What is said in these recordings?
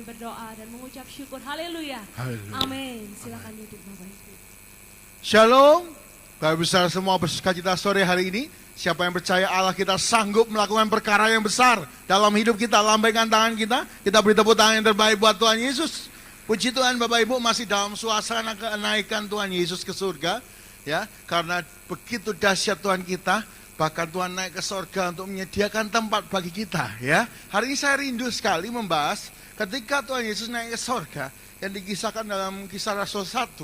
berdoa dan mengucap syukur. Haleluya. Amin. Silakan duduk Bapak Ibu. Shalom. Bapak besar semua bersukacita sore hari ini. Siapa yang percaya Allah kita sanggup melakukan perkara yang besar dalam hidup kita, lambaikan tangan kita. Kita beri tepuk tangan yang terbaik buat Tuhan Yesus. Puji Tuhan Bapak Ibu, masih dalam suasana kenaikan Tuhan Yesus ke surga. Ya, karena begitu dahsyat Tuhan kita, bahkan Tuhan naik ke surga untuk menyediakan tempat bagi kita. Ya, hari ini saya rindu sekali membahas ketika Tuhan Yesus naik ke surga yang dikisahkan dalam Kisah Rasul 1,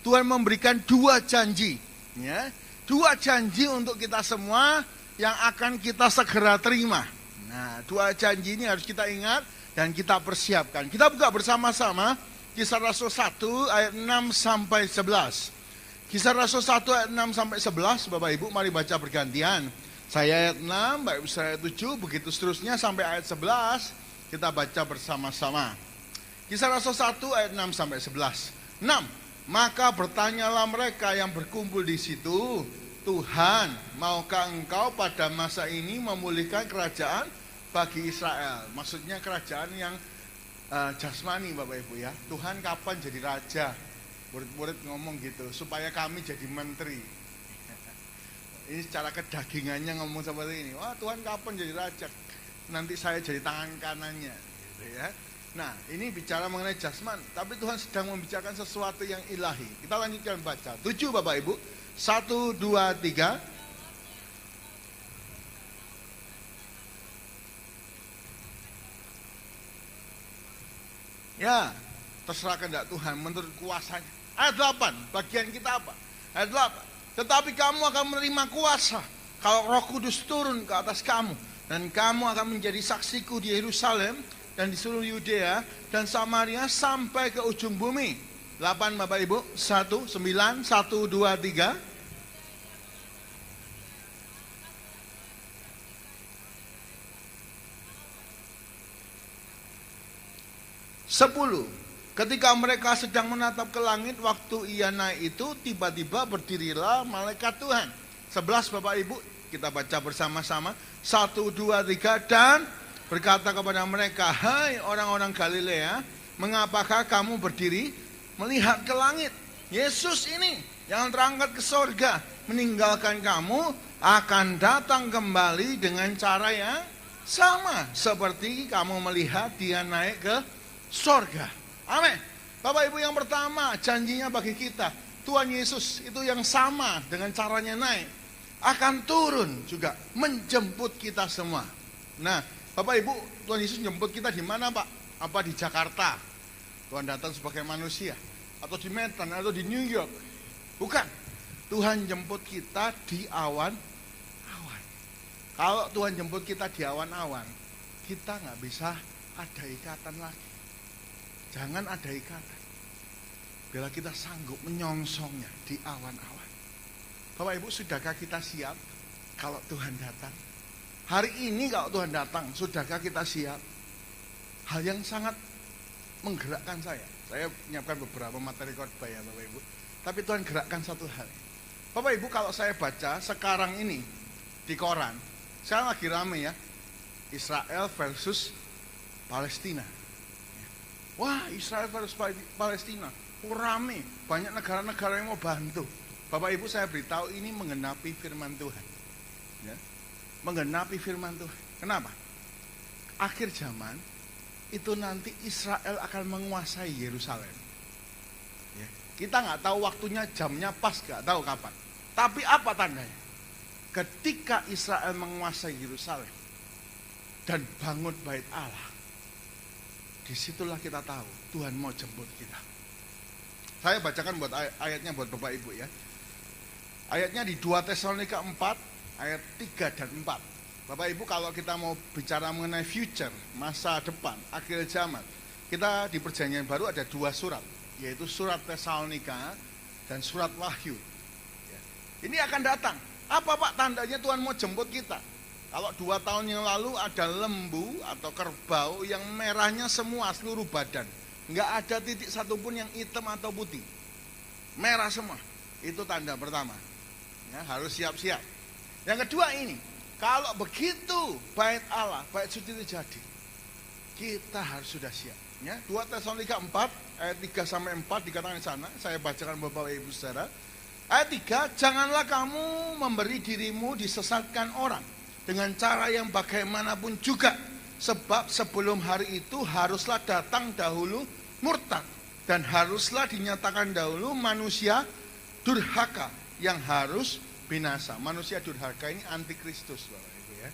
Tuhan memberikan dua janji. Ya, dua janji untuk kita semua yang akan kita segera terima. Nah, dua janji ini harus kita ingat dan kita persiapkan. Kita buka bersama-sama Kisah Rasul 1 ayat 6 sampai 11. Kisah Rasul 1 ayat 6 sampai 11, Bapak Ibu mari baca bergantian. Saya ayat 6, Bapak Ibu saya ayat 7, begitu seterusnya sampai ayat 11 kita baca bersama-sama. Kisah Rasul 1 ayat 6 sampai 11. 6. Maka bertanyalah mereka yang berkumpul di situ, Tuhan, maukah engkau pada masa ini memulihkan kerajaan bagi Israel? Maksudnya kerajaan yang jasmani Bapak Ibu ya. Tuhan kapan jadi raja? Murid-murid ngomong gitu, supaya kami jadi menteri. Ini secara kedagingannya ngomong seperti ini. Wah, Tuhan kapan jadi raja? Nanti saya jadi tangan kanannya gitu ya. Nah, ini bicara mengenai jasman, tapi Tuhan sedang membicarakan sesuatu yang ilahi. Kita lanjutkan baca. 7 Bapak Ibu. 1, 2, 3. Ya, terserah kehendak Tuhan menurut kuasanya. Ayat 8, bagian kita apa? Ayat 8. Tetapi kamu akan menerima kuasa kalau Roh Kudus turun ke atas kamu, dan kamu akan menjadi saksiku di Yerusalem dan di seluruh Yudea dan Samaria sampai ke ujung bumi. 8 Bapak Ibu. 1, 9, 1, 2, 3. 10. Ketika mereka sedang menatap ke langit, waktu ia naik itu, tiba-tiba berdirilah malaikat Tuhan. 11 Bapak Ibu, kita baca bersama-sama. 1, 2, 3, dan berkata kepada mereka, hai orang-orang Galilea, mengapakah kamu berdiri melihat ke langit? Yesus ini yang terangkat ke sorga, meninggalkan kamu, akan datang kembali dengan cara yang sama, seperti kamu melihat dia naik ke sorga. Amin. Bapak Ibu, yang pertama janjinya bagi kita, Tuhan Yesus itu yang sama dengan caranya naik, akan turun juga menjemput kita semua. Nah Bapak Ibu, Tuhan Yesus menjemput kita di mana Pak? Apa di Jakarta? Tuhan datang sebagai manusia, atau di Medan, atau di New York? Bukan. Tuhan jemput kita di awan-awan. Kalau Tuhan jemput kita di awan-awan, kita nggak bisa ada ikatan lagi. Jangan ada ikatan. Bila kita sanggup menyongsongnya di awan-awan. Bapak Ibu, sudahkah kita siap kalau Tuhan datang? Hari ini kalau Tuhan datang, sudahkah kita siap? Hal yang sangat menggerakkan saya. Saya menyiapkan beberapa materi khotbah ya Bapak Ibu. Tapi Tuhan gerakkan satu hal. Bapak Ibu, kalau saya baca sekarang ini di koran, sekarang lagi rame ya, Israel versus Palestina. Wah, Israel versus Palestina, rame, banyak negara-negara yang mau bantu. Bapak Ibu, saya beritahu ini menggenapi firman Tuhan. Ya, menggenapi firman Tuhan. Kenapa? Akhir zaman itu nanti Israel akan menguasai Yerusalem. Ya, kita nggak tahu waktunya, jamnya pas, nggak tahu kapan. Tapi apa tandanya? Ketika Israel menguasai Yerusalem dan bangun bait Allah, disitulah kita tahu Tuhan mau jemput kita. Saya bacakan buat ayatnya buat Bapak Ibu ya. Ayatnya di 2 Tesalonika 4 ayat 3 dan 4. Bapak Ibu, kalau kita mau bicara mengenai future, masa depan, akhir zaman, kita di Perjanjian Baru ada 2 surat, yaitu surat Tesalonika dan surat Wahyu. Ya. Ini akan datang. Apa Pak tandanya Tuhan mau jemput kita? Kalau 2 tahun yang lalu ada lembu atau kerbau yang merahnya semua seluruh badan, nggak ada titik satupun yang hitam atau putih, merah semua. Itu tanda pertama. Ya, harus siap-siap. Yang kedua ini, kalau begitu bait Allah, bait suci itu jadi, kita harus sudah siap. Ya, 2 Tesalonika 4 ayat 3 sampai 4 dikatakan di sana. Saya bacakan Bapak Ibu Saudara. Ayat 3, janganlah kamu memberi dirimu disesatkan orang dengan cara yang bagaimanapun juga, sebab sebelum hari itu haruslah datang dahulu murtad, dan haruslah dinyatakan dahulu manusia durhaka yang harus binasa. Manusia durhaka ini antikristus, Bapak Ibu ya.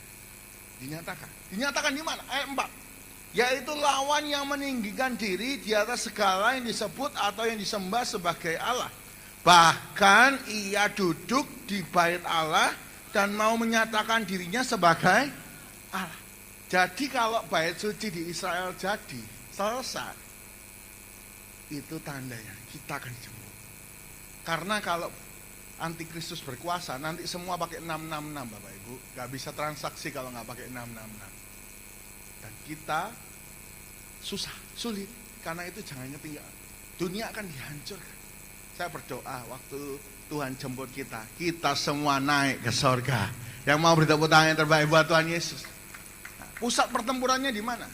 Dinyatakan di mana? Ayat 4. Yaitu lawan yang meninggikan diri di atas segala yang disebut atau yang disembah sebagai Allah. Bahkan ia duduk di bait Allah dan mau menyatakan dirinya sebagai Allah. Jadi kalau bait suci di Israel jadi selesai, itu tandanya kita akan dijemput. Karena kalau antikristus berkuasa, nanti semua pakai 666 Bapak Ibu. Gak bisa transaksi kalau gak pakai 666. Dan kita sulit, karena itu jangan ketinggalan. Dunia akan dihancurkan. Saya berdoa waktu Tuhan jemput kita semua naik ke surga. Yang mau bertepuk tangan yang terbaik buat Tuhan Yesus. Nah, pusat pertempurannya di mana?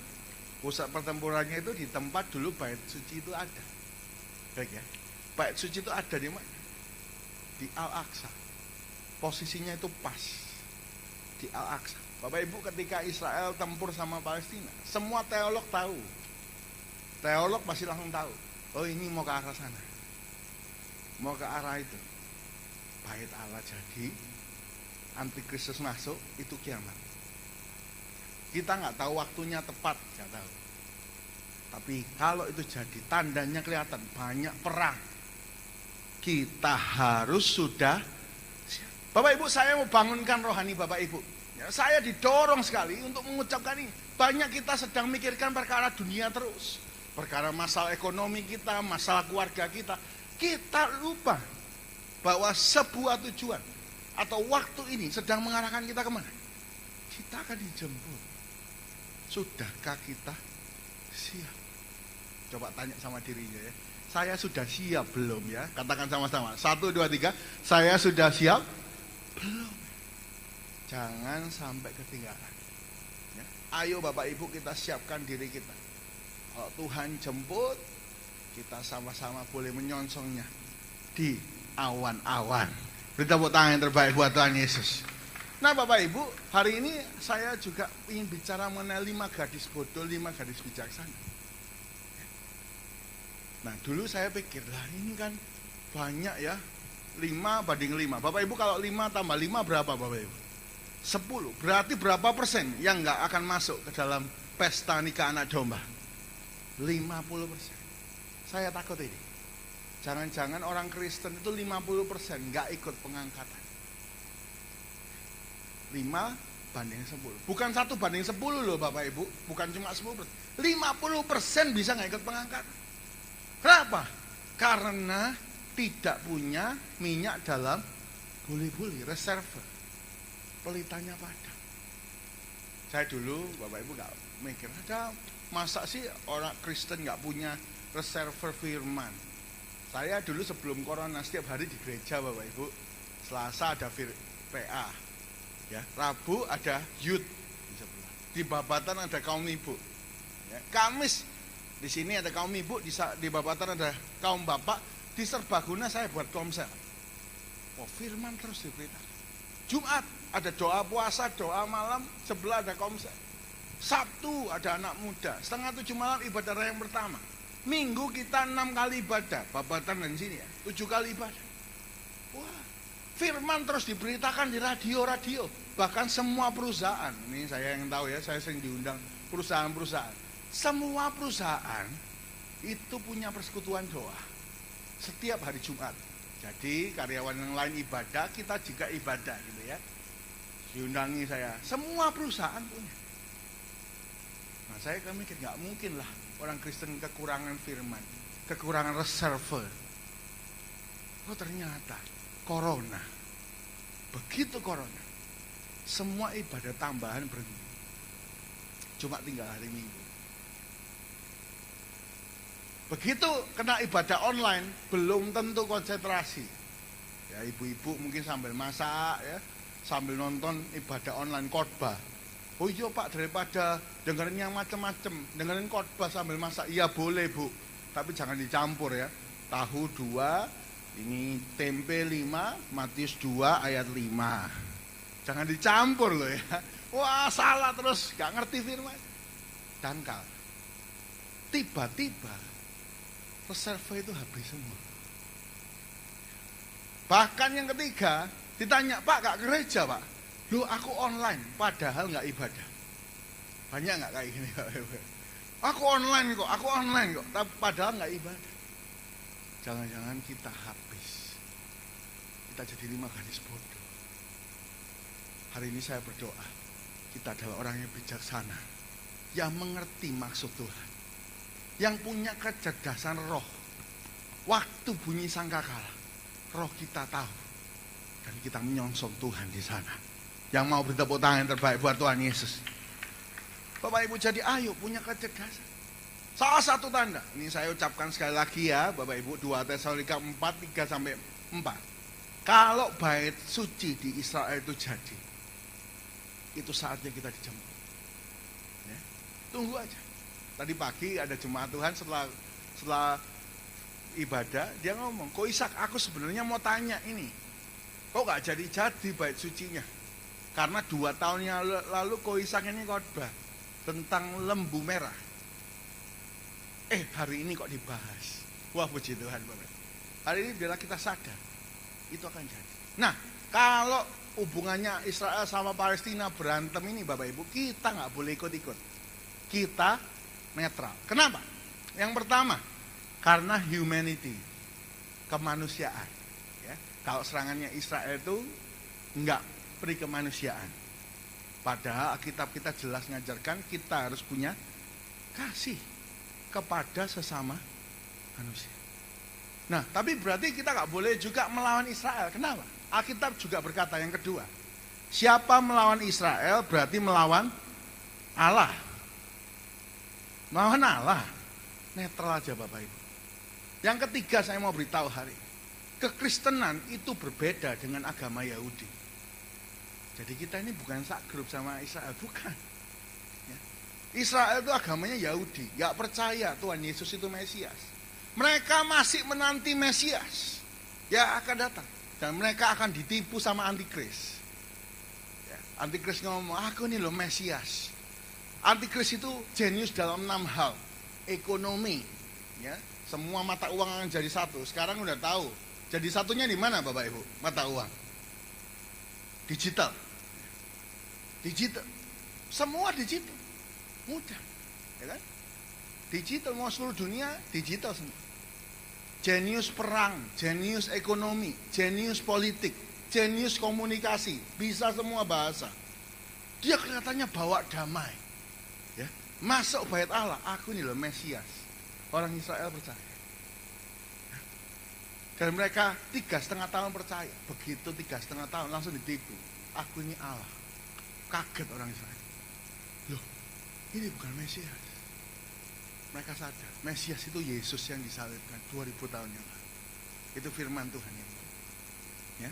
Pusat pertempurannya itu di tempat dulu bait suci itu ada. Baik ya. Bait suci itu ada di mana? Di Al-Aqsa. Posisinya itu pas di Al-Aqsa. Bapak Ibu, ketika Israel tempur sama Palestina, semua teolog tahu. Teolog pasti langsung tahu. Oh, ini mau ke arah sana. Mau ke arah itu. Bait Allah jadi, antikristus masuk, itu kiamat. Kita nggak tahu waktunya tepat, nggak tahu. Tapi kalau itu jadi, tandanya kelihatan, banyak perang. Kita harus sudah siap. Bapak Ibu, saya mau bangunkan rohani Bapak Ibu. Ya, saya didorong sekali untuk mengucapkan ini. Banyak kita sedang mikirkan perkara dunia terus. Perkara masalah ekonomi kita, masalah keluarga kita. Kita lupa bahwa sebuah tujuan atau waktu ini sedang mengarahkan kita kemana? Kita akan dijemput. Sudahkah kita siap? Coba tanya sama dirinya ya. Saya sudah siap belum ya? Katakan sama-sama. 1, 2, 3. Saya sudah siap? Belum. Jangan sampai ketinggalan. Ya. Ayo Bapak Ibu, kita siapkan diri kita. Kalau Tuhan jemput, kita sama-sama boleh menyongsongnya di awan-awan. Beri tepuk tangan yang terbaik buat Tuhan Yesus. Nah Bapak Ibu, hari ini saya juga ingin bicara mengenai 5 gadis bodoh, 5 gadis bijaksana. Nah dulu saya pikir, lah ini kan banyak ya, 5 banding 5. Bapak Ibu, kalau 5 tambah 5 berapa Bapak Ibu? 10. Berarti berapa persen yang nggak akan masuk ke dalam pesta nikah anak domba? 50%. Saya takut ini. Jangan-jangan orang Kristen itu 50% nggak ikut pengangkatan. 5 banding 10. Bukan 1 banding 10 loh Bapak Ibu. Bukan cuma 10%. 50% bisa nggak ikut pengangkatan. Kenapa? Karena tidak punya minyak dalam buli-buli, reserve. Pelitanya padam. Saya dulu Bapak Ibu nggak mikir, ada masa sih orang Kristen nggak punya reserve firman. Saya dulu sebelum corona setiap hari di gereja Bapak Ibu. Selasa ada PA, ya. Rabu ada youth di sebelah. Di Babatan ada kaum ibu. Ya. Kamis di sini ada kaum ibu, di Babatan ada kaum bapak. Di Serbaguna saya buat komsel. Oh, firman terus diberitakan. Jumat ada doa puasa, doa malam, sebelah ada komsel. Sabtu ada anak muda, 6:30 malam ibadah raya yang pertama. Minggu kita 6 kali ibadah, Babatan dan sini ya, 7 kali ibadah. Wah, firman terus diberitakan di radio-radio, bahkan semua perusahaan. Ini saya yang tahu ya, saya sering diundang perusahaan-perusahaan. Semua perusahaan itu punya persekutuan doa setiap hari Jumat. Jadi karyawan yang lain ibadah, kita juga ibadah gitu ya. Diundangi saya, semua perusahaan punya. Nah saya kan mikir nggak mungkin lah orang Kristen kekurangan firman, kekurangan reserve. Oh ternyata corona, begitu corona, semua ibadah tambahan berhenti. Cuma tinggal hari Minggu. Begitu kena ibadah online, belum tentu konsentrasi. Ya ibu-ibu mungkin sambil masak ya, sambil nonton ibadah online khotbah. Oh iya Pak, daripada dengerin yang macam-macam, dengerin khotbah sambil masak, iya boleh Bu, tapi jangan dicampur ya. Tahu 2, ini tempe 5, Matius 2 ayat 5. Jangan dicampur loh ya. Wah salah terus, gak ngerti firman. Dangkal. Tiba-tiba reserve itu habis semua. Bahkan yang ketiga, ditanya, Pak gak gereja Pak? Loh aku online, padahal gak ibadah. Banyak gak kayak gini? Aku online kok, tapi padahal gak ibadah. Jangan-jangan kita habis. Kita jadi 5 gadis bodoh. Hari ini saya berdoa, kita adalah orang yang bijaksana, yang mengerti maksud Tuhan, yang punya kecerdasan roh. Waktu bunyi sangkakala, roh kita tahu, dan kita menyongsong Tuhan di sana. Yang mau beri tepuk tangan yang terbaik buat Tuhan Yesus. Bapak Ibu, jadi ayo punya kecerdasan. Salah satu tanda, ini saya ucapkan sekali lagi ya Bapak Ibu, 2 Tesalonika 4, 3-4. Kalau bait suci di Israel itu jadi, itu saatnya kita dijemput ya. Tunggu aja. Tadi pagi ada jemaat Tuhan setelah ibadah, dia ngomong, kok Ishak aku sebenarnya mau tanya ini, kok gak jadi bait sucinya? Karena 2 tahun yang lalu kok Ishak ini khotbah tentang lembu merah. Hari ini kok dibahas. Wah puji Tuhan Bapak. Hari ini biarlah kita sadar, itu akan jadi. Nah, kalau hubungannya Israel sama Palestina berantem ini Bapak Ibu, kita nggak boleh ikut-ikut. Kita netral. Kenapa? Yang pertama, karena humanity, kemanusiaan. Ya, kalau serangannya Israel itu nggak peri kemanusiaan. Padahal Alkitab kita jelas ngajarkan kita harus punya kasih kepada sesama manusia. Nah, tapi berarti kita nggak boleh juga melawan Israel. Kenapa? Alkitab juga berkata yang kedua, siapa melawan Israel berarti melawan Allah. Melawan Allah. Netral aja Bapak Ibu. Yang ketiga saya mau beritahu hari ini, kekristenan itu berbeda dengan agama Yahudi. Jadi kita ini bukan sakgrup sama Israel, bukan. Ya. Israel itu agamanya Yahudi, gak percaya Tuhan Yesus itu Mesias. Mereka masih menanti Mesias yang akan datang. Dan mereka akan ditipu sama Antikris. Ya, Antikris ngomong, aku ini loh Mesias. Antikris itu jenius dalam 6 hal. Ekonomi, ya, semua mata uang akan jadi satu. Sekarang udah tahu. Jadi satunya di mana Bapak Ibu? Mata uang. Digital. Digital. Semua digital. Mudah. Ya kan? Digital, mau seluruh dunia digital semua. Jenius perang, jenius ekonomi, jenius politik, jenius komunikasi, bisa semua bahasa. Dia kelihatannya bawa damai. Ya, masuk bait Allah, aku ini loh Mesias. Orang Israel percaya. Dan mereka 3,5 tahun percaya. Begitu 3,5 tahun langsung ditipu. Aku ini Allah. Kaget orang Israel. Loh, ini bukan Mesias. Mereka sadar, Mesias itu Yesus yang disalibkan 2000 tahun yang lalu. Itu firman Tuhan yang ya.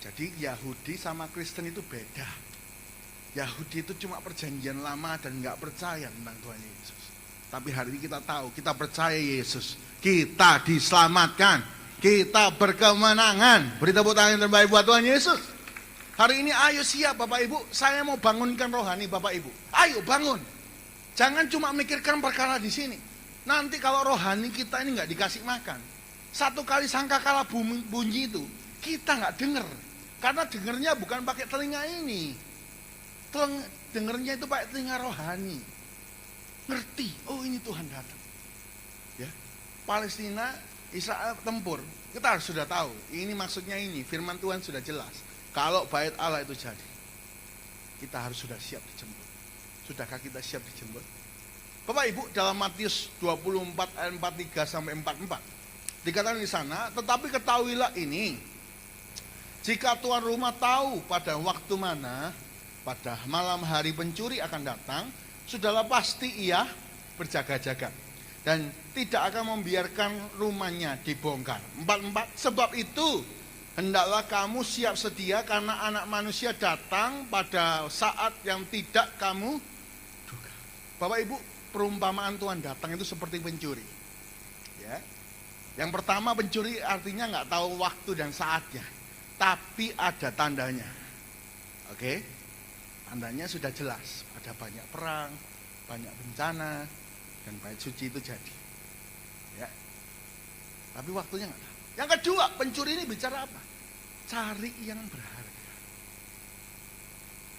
Jadi Yahudi sama Kristen itu beda. Yahudi itu cuma perjanjian lama dan nggak percaya tentang Tuhan Yesus. Tapi hari ini kita tahu, kita percaya Yesus. Kita diselamatkan, kita berkemenangan. Beri tepuk tangan yang terbaik buat Tuhan Yesus. Hari ini ayo siap Bapak Ibu, saya mau bangunkan rohani Bapak Ibu. Ayo bangun. Jangan cuma mikirkan perkara di sini. Nanti kalau rohani kita ini nggak dikasih makan, satu kali sangkakala bunyi itu kita nggak dengar, karena dengernya bukan pakai telinga ini, dengernya itu pakai telinga rohani. Ngerti, oh ini Tuhan datang. Ya, Palestina, Israel tempur, kita harus sudah tahu. Ini maksudnya ini, firman Tuhan sudah jelas. Kalau bait Allah itu jadi, kita harus sudah siap dijemput. Sudahkah kita siap dijemput? Bapak Ibu, dalam Matius 24 ayat 43-44 dikatakan di sana, tetapi ketahuilah ini, jika tuan rumah tahu pada waktu mana, pada malam hari pencuri akan datang, sudahlah pasti ia berjaga-jaga dan tidak akan membiarkan rumahnya dibongkar. 44, sebab itu Hendaklah kamu siap sedia karena anak manusia datang pada saat yang tidak kamu duga. Bapak Ibu, perumpamaan Tuhan datang itu seperti pencuri. Ya. Yang pertama, pencuri artinya nggak tahu waktu dan saatnya, tapi ada tandanya. Oke, tandanya sudah jelas. Ada banyak perang, banyak bencana, dan bait suci itu jadi. Ya. Tapi waktunya nggak tahu. Yang kedua, pencuri ini bicara apa? Cari yang berharga.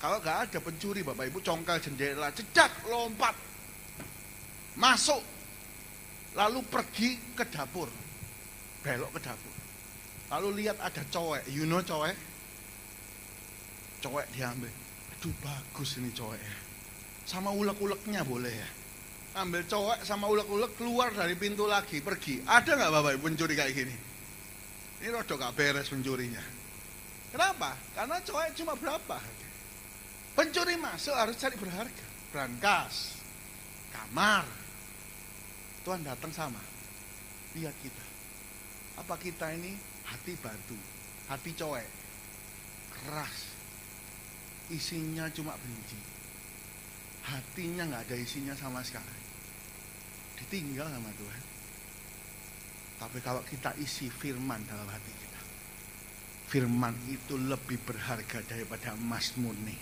Kalau nggak ada pencuri, Bapak Ibu, congkel jendela, cedak, lompat, masuk, lalu pergi ke dapur, belok ke dapur, lalu lihat ada cowek, cowek diambil, aduh bagus ini coweknya, sama ulek-uleknya boleh ya, ambil cowek sama ulek-ulek, keluar dari pintu lagi, pergi. Ada nggak Bapak Ibu pencuri kayak gini? Ini rodok gak beres pencurinya. Kenapa? Karena cowek cuma berapa? Pencuri masuk harus cari berharga, brankas, kamar. Tuhan datang sama, lihat kita. Apa kita ini hati batu, hati cowek, keras, isinya cuma benci, hatinya nggak ada isinya sama sekali, ditinggal sama Tuhan. Tapi kalau kita isi firman dalam hati kita, firman itu lebih berharga daripada emas murni.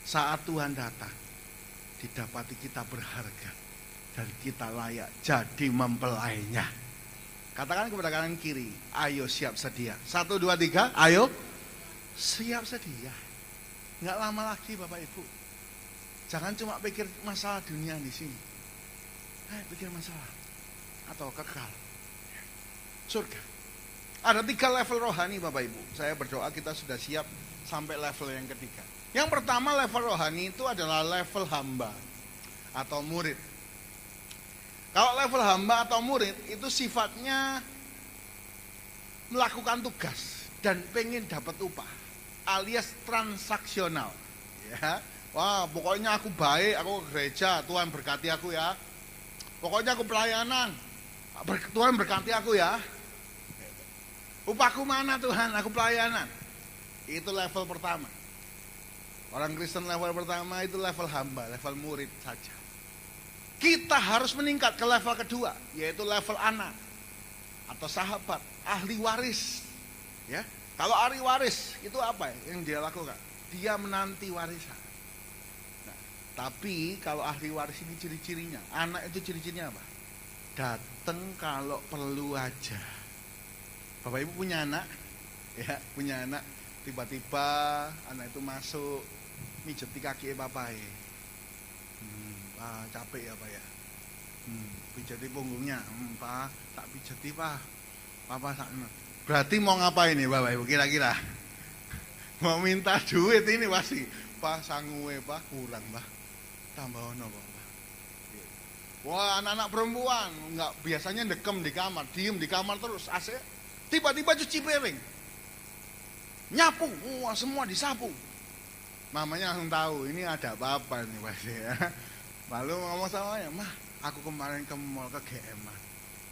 Saat Tuhan datang, didapati kita berharga dan kita layak jadi mempelainya. Katakan kepada kanan kiri, ayo siap sedia. 1, 2, 3, ayo siap sedia. Nggak lama lagi Bapak Ibu. Jangan cuma pikir masalah dunia di sini. Pikir masalah atau kekal surga. Ada 3 level rohani Bapak Ibu. Saya berdoa kita sudah siap sampai level yang ketiga. Yang pertama, level rohani itu adalah level hamba atau murid. Kalau level hamba atau murid itu sifatnya melakukan tugas dan pengen dapat upah, alias transaksional. Ya, wah pokoknya aku baik, aku ke gereja, Tuhan berkati aku ya. Pokoknya aku pelayanan, Tuhan berkati aku ya. Upahku mana Tuhan? Aku pelayanan. Itu level pertama. Orang Kristen level pertama itu level hamba, level murid saja. Kita harus meningkat ke level kedua, yaitu level anak atau sahabat, ahli waris. Ya, kalau ahli waris itu apa yang dia lakukan? Dia menanti warisan. Nah, tapi kalau ahli waris ini ciri-cirinya, anak itu ciri-cirinya apa? Datang kalau perlu aja. Bapak Ibu punya anak, ya punya anak, tiba-tiba anak itu masuk, mijeti kaki papai, Pak capek ya Pak ya, pijeti punggungnya, Pak tak pijeti Pak, Papa sakno. Berarti mau ngapain nih Bapak Ibu kira-kira? Mau minta duit ini pasti, Pak sanguwe Pak kurang Pak, tambah ono Pak. Wah anak-anak perempuan nggak biasanya dekem di kamar, diem di kamar terus AC. Tiba-tiba cuci piring, nyapu, wah semua disapu. Mamanya langsung tahu ini ada apa-apa nih pasti ya. Lalu ngomong sama ya, Mah, aku kemarin ke mall ke GM Mah,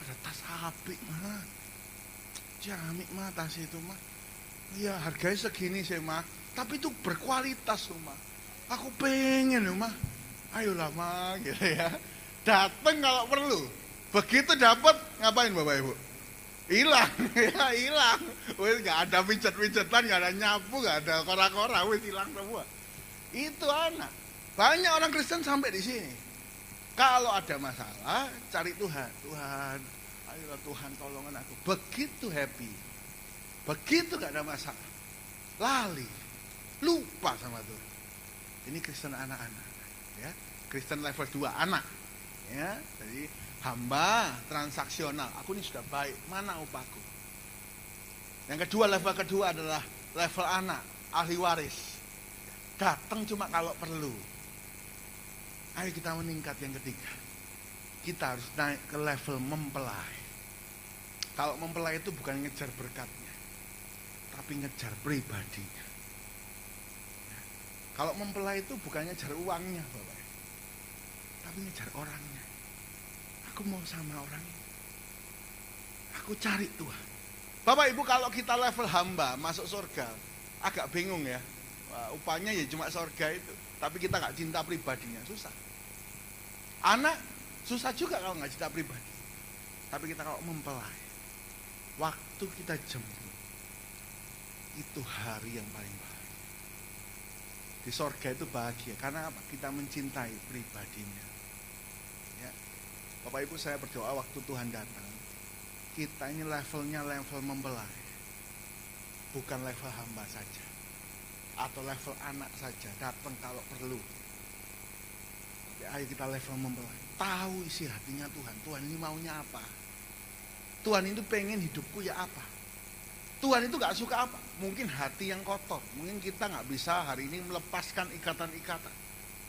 ada tas apik Mah, ciamik Mah tas itu Mah. Iya harganya segini sih Mah, tapi itu berkualitas Mah. Aku pengen Mah, ayolah Mah gitu ya. Dateng kalau perlu, begitu dapat ngapain Bapak Ibu? Hilang, ya hilang. Wih, nggak ada pijet-pijetan, nggak ada nyapu, nggak ada kora-kora, wih hilang semua. Itu anak. Banyak orang Kristen sampai di sini. Kalau ada masalah, cari Tuhan. Tuhan, ayolah Tuhan tolongan aku. Begitu happy, begitu nggak ada masalah, lali, lupa sama Tuhan. Ini Kristen anak-anak, ya. Kristen level 2 anak, ya. Jadi hamba transaksional, aku ini sudah baik, mana upahku? Yang kedua, level kedua adalah level anak, ahli waris. Datang cuma kalau perlu. Ayo kita meningkat yang ketiga. Kita harus naik ke level mempelai. Kalau mempelai itu bukan ngejar berkatnya, tapi ngejar pribadinya. Kalau mempelai itu bukan ngejar uangnya, Bapak, tapi ngejar orangnya. Aku mau sama orang ini. Aku cari Tuhan. Bapak Ibu, kalau kita level hamba masuk surga, agak bingung ya. Wah, upahnya ya cuma surga itu, tapi kita nggak cinta pribadinya, susah. Anak susah juga kalau nggak cinta pribadi. Tapi kita kalau mempelai, waktu kita jemput, itu hari yang paling bahagia. Di surga itu bahagia, karena apa? Kita mencintai pribadinya. Ya. Bapak Ibu, saya berdoa waktu Tuhan datang, kita ini levelnya level mempelai, bukan level hamba saja, atau level anak saja, datang kalau perlu. Tapi ayo kita level mempelai, tahu isi hatinya Tuhan. Tuhan ini maunya apa? Tuhan itu pengen hidupku ya apa? Tuhan itu gak suka apa? Mungkin hati yang kotor, mungkin kita gak bisa hari ini melepaskan ikatan-ikatan.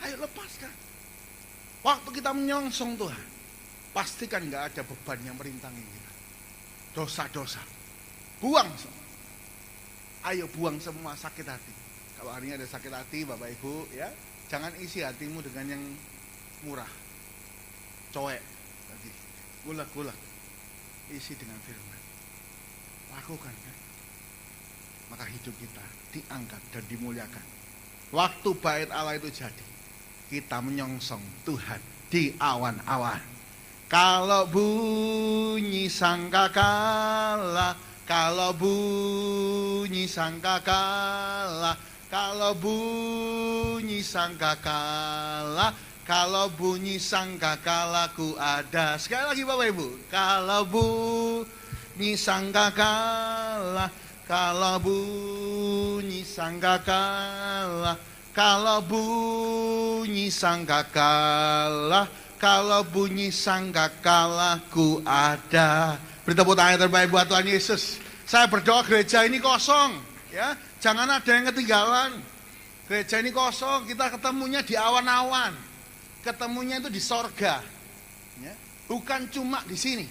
Ayo lepaskan. Waktu kita menyongsong Tuhan, pastikan gak ada beban yang merintangi kita. Dosa-dosa, buang semua. Ayo buang semua sakit hati. Kalau hari ini ada sakit hati Bapak Ibu ya, jangan isi hatimu dengan yang murah, coek, gulak-gulak. Isi dengan firman. Lakukan kan? Maka hidup kita diangkat dan dimuliakan. Waktu bait Allah itu jadi, kita menyongsong Tuhan di awan-awan. Kalau bunyi sangkakala, kalau bunyi sangkakala, kalau bunyi sangkakala, kalau bunyi sangkakala ku ada. Sekali lagi Bapak Ibu, kalau bunyi sangkakala, kalau bunyi sangkakala, kalau bunyi sangkakala, kalau bunyi sangkakala ku ada. Beri tepuk tangan terbaik buat Tuhan Yesus. Saya berdoa gereja ini kosong, ya, jangan ada yang ketinggalan. Gereja ini kosong, kita ketemunya di awan-awan. Ketemunya itu di sorga, ya. Bukan cuma di sini.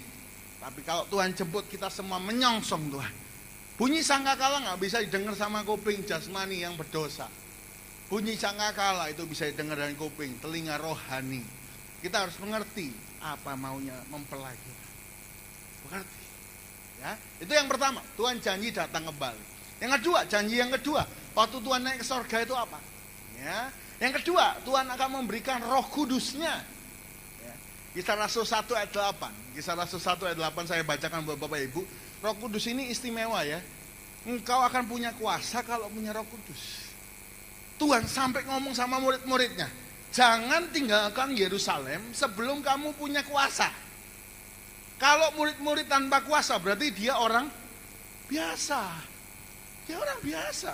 Tapi kalau Tuhan jemput, kita semua menyongsong Tuhan. Bunyi sangkakala nggak bisa didengar sama kuping jasmani yang berdosa. Bunyi sangkakala itu bisa didengar dengan kuping, telinga rohani. Kita harus mengerti apa maunya mempelai kita. Mengerti, ya. Itu yang pertama. Tuhan janji datang kembali. Yang kedua, janji yang kedua, waktu Tuhan naik ke sorga itu apa? Ya. Yang kedua, Tuhan akan memberikan Roh Kudus-Nya. Ya. Kisah Rasul 1 ayat 8. Kisah Rasul 1 ayat 8 saya bacakan buat Bapak Ibu. Roh Kudus ini istimewa ya. Engkau akan punya kuasa kalau punya Roh Kudus. Tuhan sampai ngomong sama murid-muridnya, jangan tinggalkan Yerusalem sebelum kamu punya kuasa. Kalau murid-murid tanpa kuasa berarti dia orang biasa. Dia orang biasa.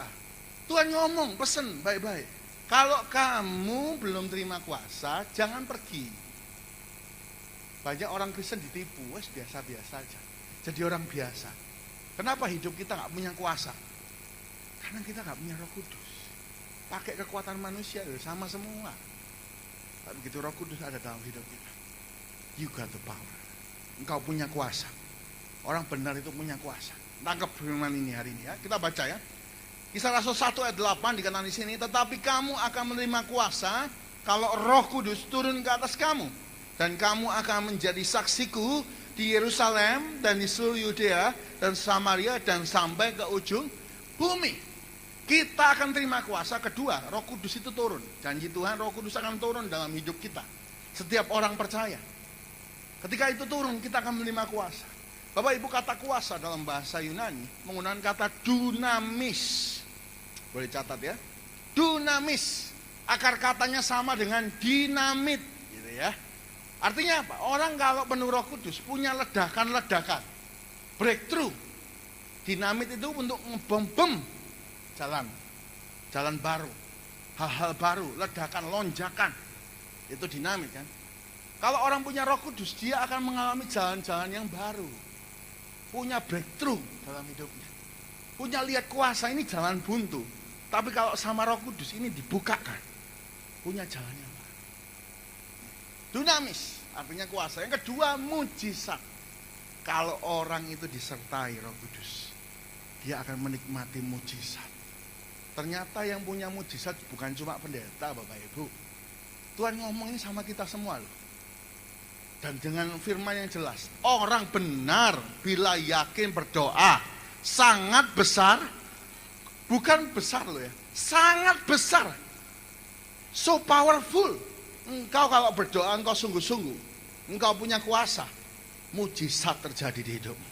Tuhan ngomong, pesen baik-baik. Kalau kamu belum terima kuasa, jangan pergi. Banyak orang Kristen ditipu, wes biasa-biasa aja. Jadi orang biasa. Kenapa hidup kita nggak punya kuasa? Karena kita nggak punya Roh Kudus. Pakai kekuatan manusia, sama semua. Tapi begitu Roh Kudus ada dalam hidup kita, you got the power. Engkau punya kuasa. Orang benar itu punya kuasa. Tangkap firman ini hari ini ya. Kita baca ya. Kisah Rasul 1 ayat 8 dikatakan di sini, tetapi kamu akan menerima kuasa kalau Roh Kudus turun ke atas kamu, dan kamu akan menjadi saksiku di Yerusalem dan di seluruh Yudea dan Samaria dan sampai ke ujung bumi. Kita akan terima kuasa. Kedua, Roh Kudus itu turun. Janji Tuhan, Roh Kudus akan turun dalam hidup kita. Setiap orang percaya. Ketika itu turun, kita akan menerima kuasa. Bapak Ibu, kata kuasa dalam bahasa Yunani menggunakan kata dunamis. Boleh catat ya. Dunamis. Akar katanya sama dengan dinamit, gitu ya. Artinya apa? Orang kalau penuh Roh Kudus punya ledakan-ledakan. Breakthrough. Dinamit itu untuk ngebom-bom jalan baru, hal-hal baru, ledakan, lonjakan. Itu dinamit kan. Kalau orang punya Roh Kudus, dia akan mengalami jalan-jalan yang baru. Punya breakthrough dalam hidupnya. Punya lihat kuasa ini jalan buntu. Tapi kalau sama Roh Kudus ini dibukakan. Punya jalan yang baru. Dunamis, artinya kuasa. Yang kedua, mujizat. Kalau orang itu disertai Roh Kudus, dia akan menikmati mujizat. Ternyata yang punya mujizat bukan cuma pendeta, Bapak Ibu. Tuhan ngomong ini sama kita semua loh. Dan dengan firman yang jelas, orang benar bila yakin berdoa sangat besar, bukan besar loh ya, sangat besar, so powerful. Engkau kalau berdoa engkau sungguh-sungguh, engkau punya kuasa, mujizat terjadi di hidupmu.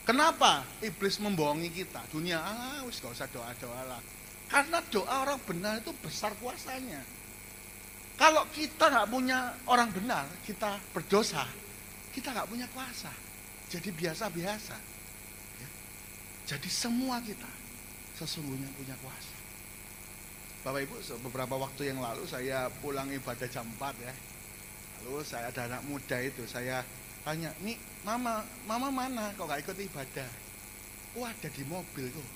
Kenapa iblis membohongi kita? Dunia, wis gak usah doa-doa lah. Karena doa orang benar itu besar kuasanya. Kalau kita gak punya orang benar, kita berdosa, kita gak punya kuasa. Jadi biasa-biasa. Ya. Jadi semua kita sesungguhnya punya kuasa. Bapak Ibu, beberapa waktu yang lalu saya pulang ibadah jam 4 ya. Lalu saya ada anak muda itu, saya tanya, nih mama mana kok gak ikut ibadah? Oh ada di mobil kok.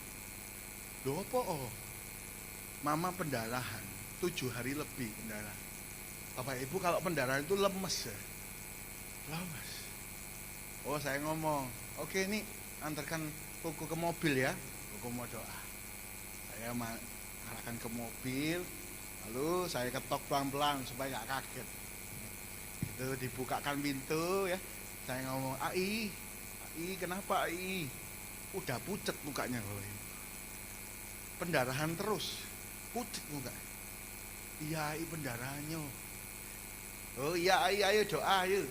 Loh apa oh? Mama pendarahan, 7 hari lebih pendarahan. Bapak Ibu kalau pendarahan itu lemes ya. Lemes. Oh saya ngomong, oke nih antarkan Koko ke mobil ya. Koko mau doa. Saya arahkan ke mobil, lalu saya ketok pelan-pelan supaya gak kaget. Itu dibukakan pintu ya. Saya ngomong, Ai kenapa Ai? Udah pucet mukanya loh. Pendarahan terus, pucet muka. Iya Ai pendarahannya. Oh iya Ai ayo doa ayo.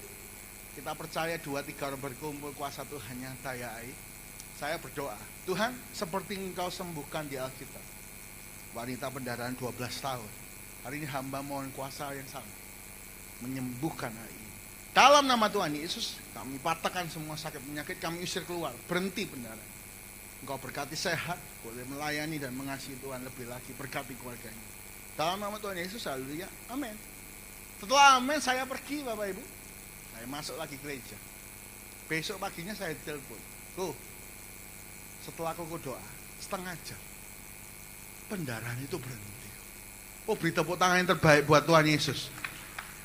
Kita percaya 2-3 orang berkumpul kuasa Tuhan nyata ya Ai. Saya berdoa, Tuhan seperti Engkau sembuhkan di Alkitab wanita pendarahan 12 tahun. Hari ini hamba mohon kuasa yang sama menyembuhkan Ai. Dalam nama Tuhan Yesus, kami patahkan semua sakit penyakit, kami usir keluar, berhenti pendarahan. Engkau berkati sehat, boleh melayani dan mengasihi Tuhan lebih lagi, berkati keluarganya. Dalam nama Tuhan Yesus, haleluya, amin. Setelah amin, saya pergi Bapak Ibu. Saya masuk lagi gereja. Besok paginya saya telepon, setelah aku doa, setengah jam, pendarahan itu berhenti. Oh beri tepuk tangan yang terbaik buat Tuhan Yesus.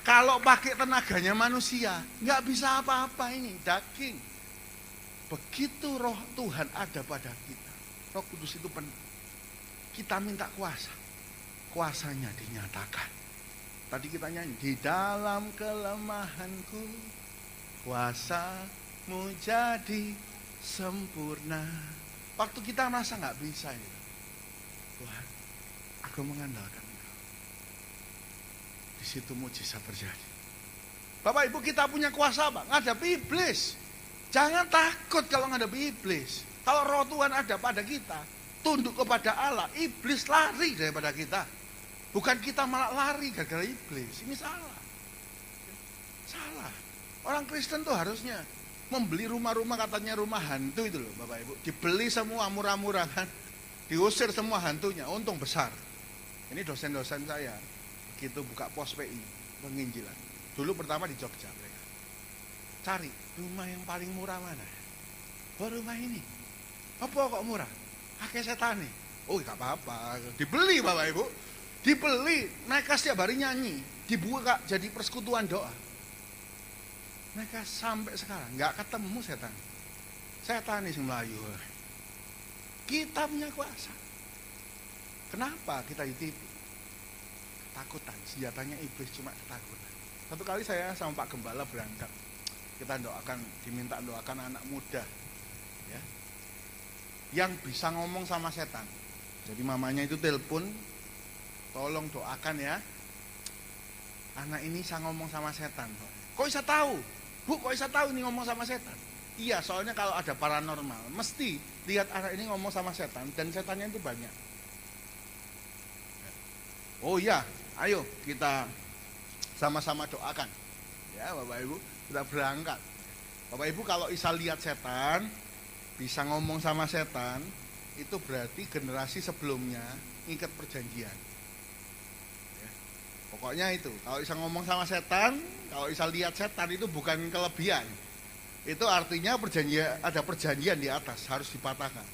Kalau pakai tenaganya manusia, nggak bisa apa-apa ini, daging. Begitu roh Tuhan ada pada kita, Roh Kudus itu kita minta kuasa, kuasanya dinyatakan. Tadi kita nyanyi, di dalam kelemahanku, kuasamu jadi sempurna. Waktu kita merasa nggak bisa, ya. Tuhan, aku mengandalkan. Di situ mujizat terjadi. Bapak Ibu kita punya kuasa apa? Ngadepi iblis. Jangan takut kalau ngadepi iblis. Kalau roh Tuhan ada pada kita, tunduk kepada Allah, iblis lari daripada kita. Bukan kita malah lari gara-gara iblis. Ini salah. Salah. Orang Kristen tuh harusnya membeli rumah-rumah katanya rumah hantu itu loh Bapak Ibu. Dibeli semua murah-murah kan. Diusir semua hantunya, untung besar. Ini dosen-dosen saya. Begitu buka pos PI, penginjilan. Dulu pertama di Jogja mereka. Cari rumah yang paling murah mana? Oh rumah ini. Apa kok murah? Pakai setan nih. Oh gak apa-apa. Dibeli Bapak Ibu. Dibeli. Mereka setiap hari nyanyi. Dibuka jadi persekutuan doa. Mereka sampai sekarang gak ketemu setan. Setan ini Melayu. Kita punya kuasa. Kenapa kita ditipu? Ketakutan, senjatanya iblis cuma ketakutan. Satu kali saya sama Pak Gembala berangkat, kita diminta doakan anak muda ya, yang bisa ngomong sama setan. Jadi mamanya itu telepon, tolong doakan ya, anak ini bisa ngomong sama setan. Kok bisa tahu? Bu, kok bisa tahu ini ngomong sama setan? Iya, soalnya kalau ada paranormal, mesti lihat anak ini ngomong sama setan, dan setannya itu banyak. Oh iya, ayo kita sama-sama doakan. Ya Bapak Ibu, kita berangkat. Bapak Ibu kalau bisa lihat setan, bisa ngomong sama setan, itu berarti generasi sebelumnya ngikat perjanjian. Ya. Pokoknya itu, kalau bisa ngomong sama setan, kalau bisa lihat setan itu bukan kelebihan. Itu artinya ada perjanjian di atas, harus dipatahkan.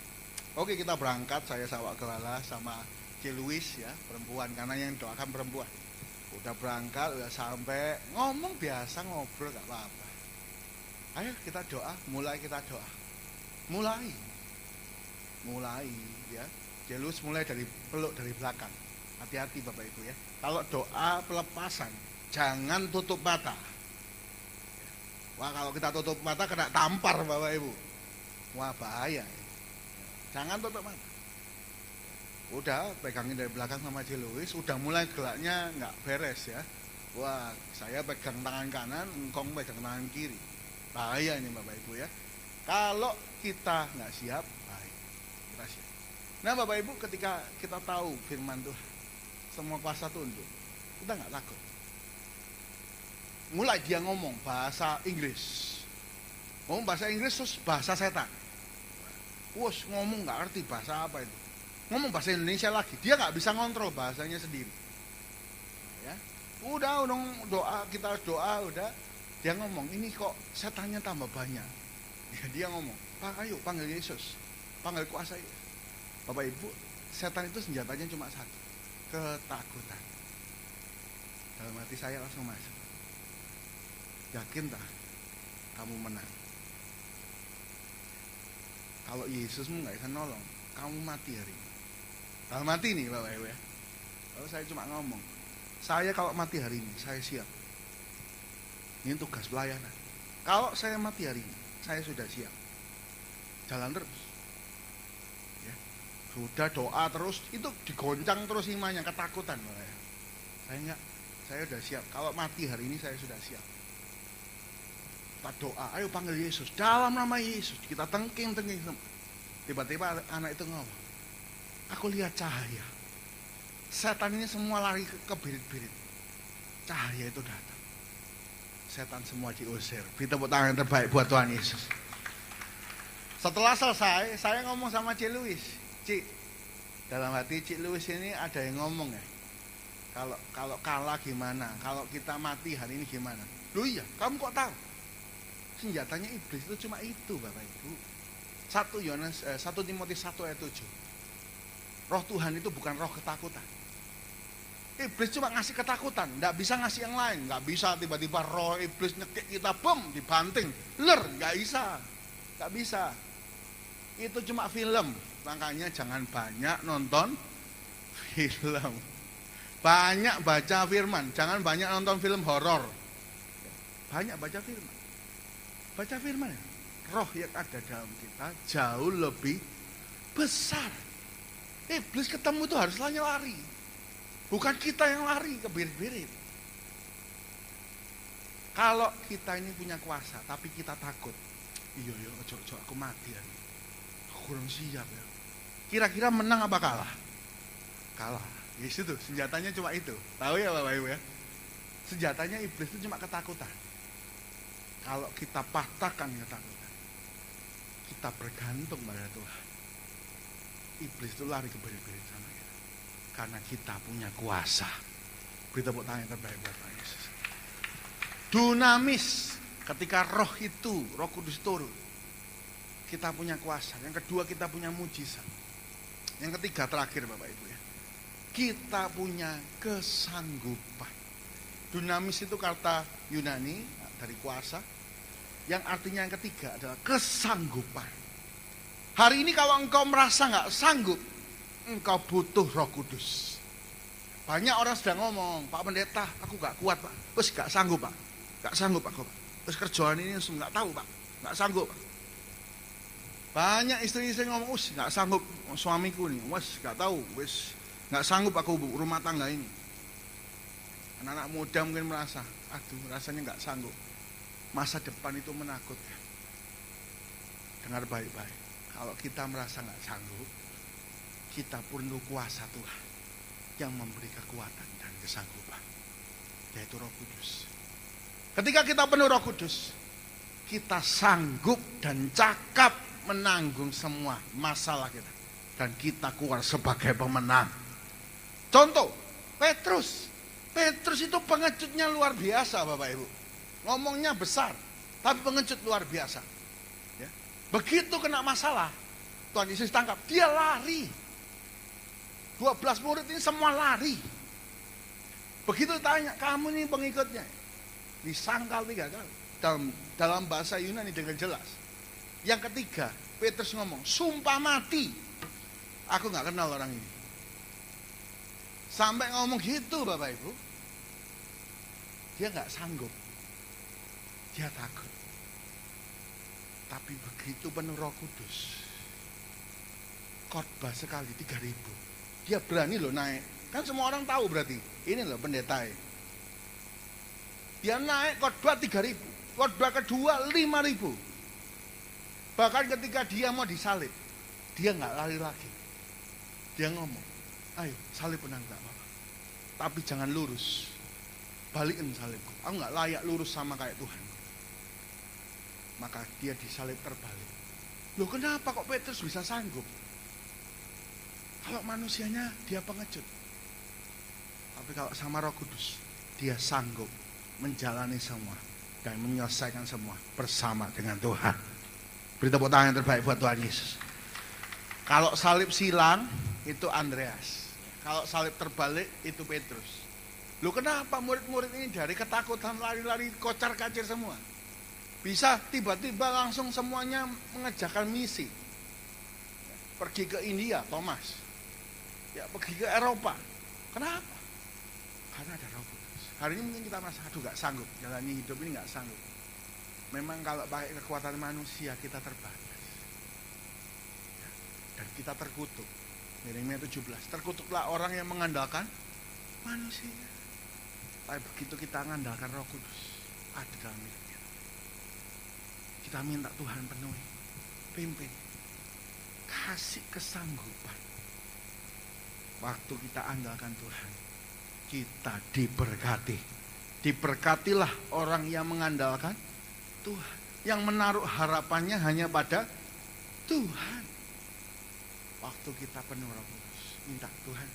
Oke kita berangkat, saya sama Kelala sama Luis ya, perempuan, karena yang doakan perempuan. Udah berangkat, udah sampai, ngomong biasa, ngobrol gak apa-apa. Ayo kita doa, kita doa. Mulai ya. Jelus mulai dari peluk dari belakang. Hati-hati Bapak Ibu ya. Kalau doa pelepasan, jangan tutup mata. Wah kalau kita tutup mata kena tampar Bapak Ibu. Wah bahaya. Jangan tutup mata. Udah pegangin dari belakang sama C. Lewis, udah mulai gelaknya nggak beres ya. Wah, saya pegang tangan kanan, engkong pegang tangan kiri. Bahaya ini Bapak Ibu ya. Kalau kita nggak siap, bahaya. Kita siap. Nah Bapak Ibu, ketika kita tahu firman Tuhan, semua kuasa tunduk, kita nggak takut. Mulai dia ngomong bahasa Inggris. Ngomong bahasa Inggris terus bahasa setan. Wos ngomong nggak ngerti bahasa apa itu. Ngomong bahasa Indonesia lagi, dia nggak bisa ngontrol bahasanya sendiri. Ya, udah doa, kita doa udah, dia ngomong ini kok setannya tambah banyak. Ya, dia ngomong, Pak ayo panggil Yesus, panggil kuasa Yesus. Bapak Ibu, setan itu senjatanya cuma satu, ketakutan. Dalam hati saya langsung masuk. Yakin tak kamu menang? Kalau Yesusmu nggak bisa nolong, kamu mati hari ini. Dalam mati nih Bapak Ibu ya. Lalu saya cuma ngomong, saya kalau mati hari ini, saya siap. Ini tugas pelayanan. Kalau saya mati hari ini, saya sudah siap. Jalan terus. Ya. Sudah doa terus, itu digoncang terus imannya, ketakutan Bapak ya. Saya enggak, saya sudah siap. Kalau mati hari ini, saya sudah siap. Kita doa, ayo panggil Yesus. Dalam nama Yesus, kita tengking-tengking. Tiba-tiba anak itu ngomong, aku lihat cahaya. Setan ini semua lari ke birit-birit. Cahaya itu datang. Setan semua diusir. Beri tepuk tangan yang terbaik buat Tuhan Yesus. Setelah selesai, saya ngomong sama Cik Lewis. Cik, dalam hati Cik Lewis ini ada yang ngomong ya. Kalau kalah gimana? Kalau kita mati hari ini gimana? Loh iya, kamu kok tahu? Senjatanya iblis itu cuma itu Bapak Ibu. 1 Timotius 1 ayat 7. Roh Tuhan itu bukan roh ketakutan. Iblis cuma ngasih ketakutan, nggak bisa ngasih yang lain. Nggak bisa tiba-tiba roh iblis nyekik kita, bom, dibanting, nggak bisa. Nggak bisa. Itu cuma film, makanya jangan banyak nonton film. Banyak baca firman, jangan banyak nonton film horor. Banyak baca firman. Baca firman ya. Roh yang ada dalam kita jauh lebih besar. Iblis ketemu itu harus lari. Bukan kita yang lari ke birit-birit. Kalau kita ini punya kuasa, tapi kita takut. Iya, ojo aku mati ya. Aku kurang siap ya. Kira-kira menang apa kalah? Kalah. Ya itu, senjatanya cuma itu. Tahu ya Bapak Ibu ya? Senjatanya iblis itu cuma ketakutan. Kalau kita patahkan ketakutan, kita bergantung pada Tuhan. Iblis itu lari ke birit-birit sama kita. Karena kita punya kuasa. Beri tepuk tangan yang terbaik buat Tuhan Yesus. Dunamis, ketika roh Kudus turun, kita punya kuasa. Yang kedua, kita punya mujizat. Yang ketiga, terakhir Bapak Ibu ya, kita punya kesanggupan. Dunamis itu kata Yunani dari kuasa, yang artinya yang ketiga adalah kesanggupan. Hari ini kalau engkau merasa nggak sanggup, engkau butuh Roh Kudus. Banyak orang sedang ngomong, Pak Pendeta, aku nggak kuat Pak, terus nggak sanggup Pak, nggak sanggup aku Pak, terus kerjaan ini nggak tahu Pak, nggak sanggup Pak. Banyak istri-istri ngomong, nggak sanggup suamiku nih, nggak tahu, nggak sanggup aku rumah tangga ini. Anak-anak muda mungkin merasa, aduh rasanya nggak sanggup. Masa depan itu menakutkan. Dengar baik-baik, kalau kita merasa nggak sanggup, kita perlu kuasa Tuhan yang memberi kekuatan dan kesanggupan, yaitu Roh Kudus. Ketika kita penuh Roh Kudus, kita sanggup dan cakap menanggung semua masalah kita, dan kita keluar sebagai pemenang. Contoh, Petrus itu pengejutnya luar biasa Bapak Ibu. Ngomongnya besar, tapi pengecut luar biasa. Ya. Begitu kena masalah, Tuhan Yesus tangkap, dia lari. 12 murid ini semua lari. Begitu tanya, kamu ini pengikutnya? Disangkal 3 kali. Dalam bahasa Yunani dengan jelas. Yang ketiga, Petrus ngomong, sumpah mati. Aku gak kenal orang ini. Sampai ngomong gitu Bapak Ibu. Dia gak sanggup. Dia takut. Tapi begitu penuh Roh Kudus, khotbah sekali 3.000. Dia berani loh naik. Kan semua orang tahu berarti. Ini loh pendeta. Dia naik khotbah 3.000. Khotbah kedua 5.000. Bahkan ketika dia mau disalib, dia nggak lari lagi. Dia ngomong, ayo salib benar nggak apa-apa. Tapi jangan lurus. Balikin salibku. Aku nggak layak lurus sama kayak Tuhan. Maka dia disalib terbalik. Loh kenapa kok Petrus bisa sanggup? Kalau manusianya dia pengecut. Tapi kalau sama Roh Kudus, dia sanggup menjalani semua dan menyelesaikan semua bersama dengan Tuhan. Beri tepuk tangan yang terbaik buat Tuhan Yesus. Kalau salib silang itu Andreas. Kalau salib terbalik itu Petrus. Loh kenapa murid-murid ini dari ketakutan lari-lari kocar-kacir semua? Bisa tiba-tiba langsung semuanya mengerjakan misi. Pergi ke India, Thomas. Ya pergi ke Eropa. Kenapa? Karena ada Roh Kudus. Hari ini mungkin kita merasa, aduh gak sanggup. Jalani hidup ini gak sanggup. Memang kalau pakai kekuatan manusia kita terbatas. Ya, dan kita terkutuk. Yeremia 17. Terkutuklah orang yang mengandalkan manusia. Tapi begitu kita mengandalkan Roh Kudus, ada dalam hidup kita. Kita minta Tuhan penuhi, pimpin, kasih kesanggupan. Waktu kita andalkan Tuhan, kita diberkati. Diberkatilah orang yang mengandalkan Tuhan, yang menaruh harapannya hanya pada Tuhan. Waktu kita penuh Roh Kudus, minta Tuhan,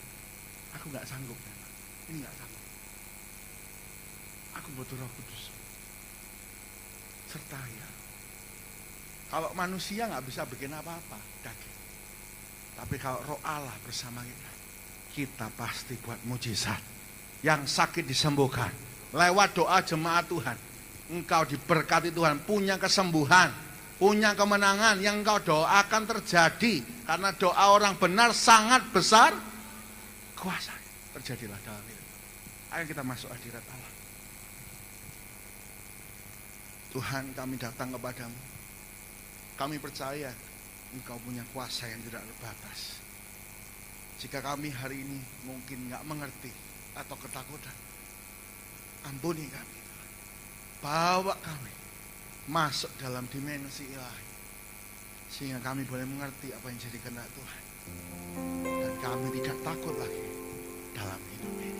aku gak sanggup, ini gak sanggup. Aku butuh Roh Kudus. Sertai ya. Kalau manusia gak bisa bikin apa-apa, daging. Tapi kalau Roh Allah bersama kita, kita pasti buat mujizat. Yang sakit disembuhkan. Lewat doa jemaat Tuhan, engkau diberkati Tuhan, punya kesembuhan, punya kemenangan yang engkau doakan terjadi. Karena doa orang benar sangat besar kuasa. Terjadilah dalam hidup. Ayo kita masuk hadirat Allah. Tuhan, kami datang kepadamu. Kami percaya Engkau punya kuasa yang tidak terbatas. Jika kami hari ini mungkin gak mengerti atau ketakutan, ampuni kami. Bawa kami masuk dalam dimensi ilahi, sehingga kami boleh mengerti apa yang jadi kehendak Tuhan. Dan kami tidak takut lagi dalam hidup ini.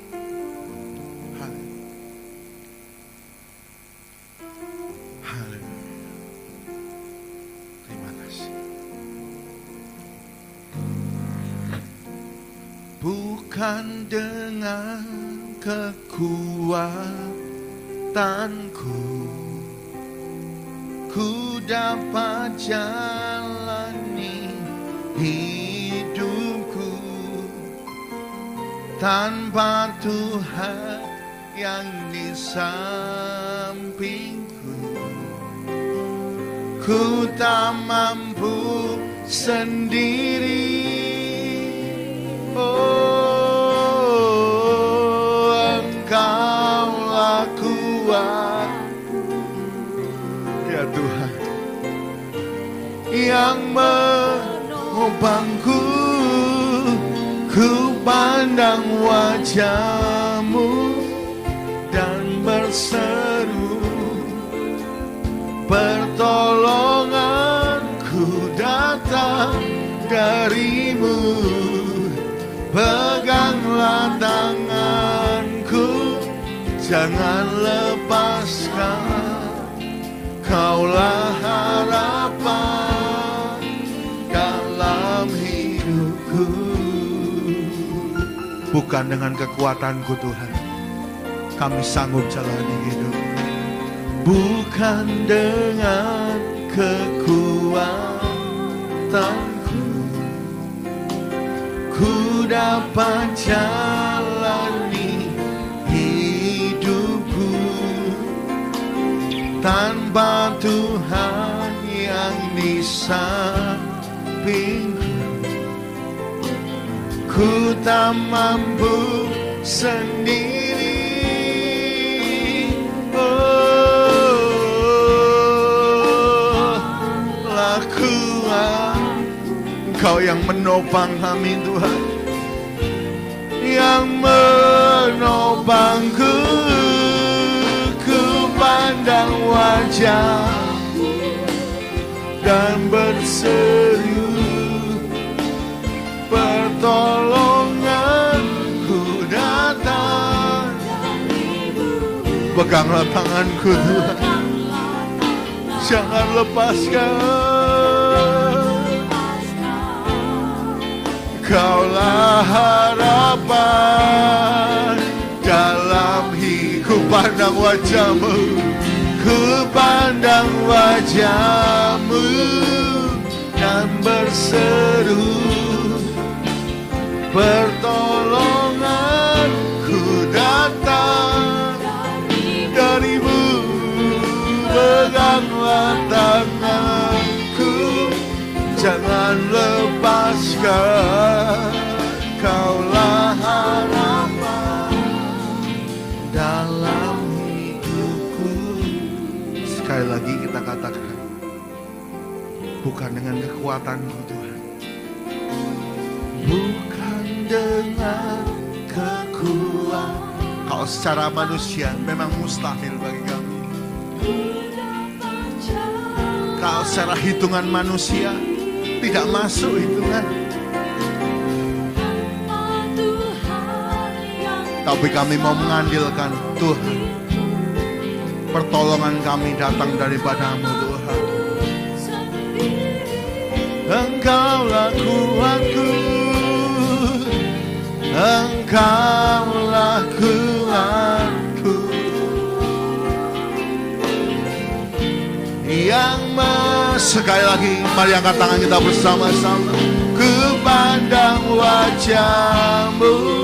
Haleluya. Haleluya. Terima kasih. Bukan dengan kekuatanku ku dapat jalani hidupku tanpa Tuhan yang di sampingku. Ku tak mampu sendiri. Oh, Engkaulah kuat, ya Tuhan, yang menopangku. Ku pandang wajah-Mu dan berseru, pertolonganku datang dari-Mu. Peganglah tanganku, jangan lepaskan. Kaulah harapan dalam hidupku. Bukan dengan kekuatanku Tuhan kami sanggup jalani hidup. Bukan dengan kekuatanku ku dapat jalani hidupku tanpa Tuhan yang di sampingku. Ku tak mampu sendiri. Oh, lah kuat Engkau yang menopang kami Tuhan, yang menopangku. Ku pandang wajah-Mu dan berseru, pertolonganku datang. Peganglah tanganku Tuhan, jangan lepaskan. Kaulah harapan dalam hidup. Pandang wajah-Mu, ku pandang wajah-Mu dan berseru, pertolonganku datang dari-Mu. Peganglah tanganku, jangan lepaskan. Kaulah harapan dalam hidupku. Sekali lagi kita katakan, bukan dengan kekuatanku Tuhan, bukan dengan kekuatan. Kalau secara manusia memang mustahil bagi kami. Kalau secara hitungan manusia tidak masuk hitungan. Tapi kami mau mengandilkan Tuhan, pertolongan kami datang daripada-Mu Tuhan. Engkaulah kuatku, Engkaulah kuatku, yang sekali lagi mari angkat tangan kita bersama-sama. Ku pandang wajah-Mu